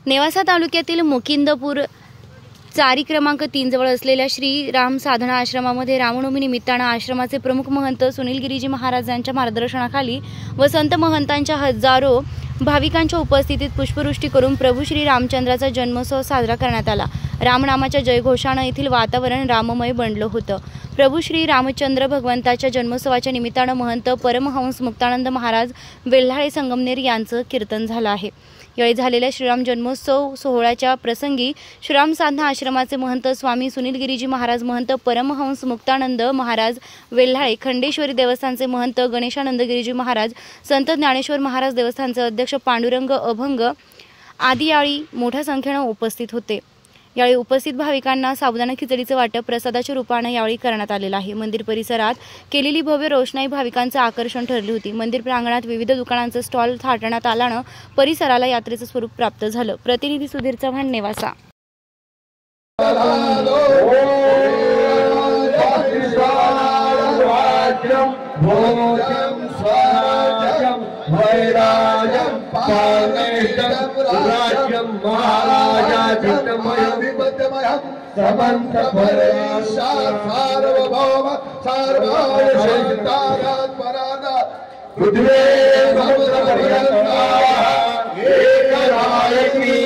नेवासा तालुक्यातील मुकिंदपूर चारी क्रमांक 3 जवळ असलेल्या श्री राम साधना आश्रमामध्ये रामनवमी निमित्तानं आश्रमाचे प्रमुख महंत सुनील गिरीजी महाराजांच्या मार्गदर्शनाखाली व संत महंतांच्या हजारो भाविकांच्या उपस्थितीत पुष्पवृष्टी करून प्रभू श्री रामचंद्राचा जन्मोत्सव साजरा करण्यात आला। रामनामाच्या जयघोषानं येथील वातावरण राममय बनलं होतं। प्रभू श्री रामचंद्र भगवंताच्या जन्मोत्सवाच्या निमित्तानं महंत परमहंस मुक्तानंद महाराज वेल्हाळे संगमनेर यांचं कीर्तन झालं आहे। यावेळी झालेल्या श्रीराम जन्मोत्सव सोहळ्याच्या प्रसंगी श्रीराम साधना आश्रमाचे महंत स्वामी सुनील गिरीजी महाराज, महंत परमहंस मुक्तानंद महाराज वेल्हाळे, खंडेश्वरी देवस्थानचे महंत गणेशानंद गिरीजी महाराज, संत ज्ञानेश्वर महाराज देवस्थानचे अध्यक्ष पांडुरंग अभंग आदी यावेळी मोठ्या संख्येने उपस्थित होते। यावेळी उपस्थित भाविकांना साबुदाणा खिचडीचं वाटप प्रसादाच्या रूपाने यावेळी करण्यात आलेलं आहे। मंदिर परिसरात केलेली भव्य रोषणाई भाविकांचं आकर्षण ठरली होती। मंदिर प्रांगणात विविध दुकानांचे स्टॉल थाटण्यात आल्यानं परिसराला यात्रेचं स्वरूप प्राप्त झालं। प्रतिनिधी सुधीर चव्हाण, नेवासा। समंत सार्वभौम सर्वाय शांतात्मना पृथ्वी समुद्र पर्यंता एक नायकी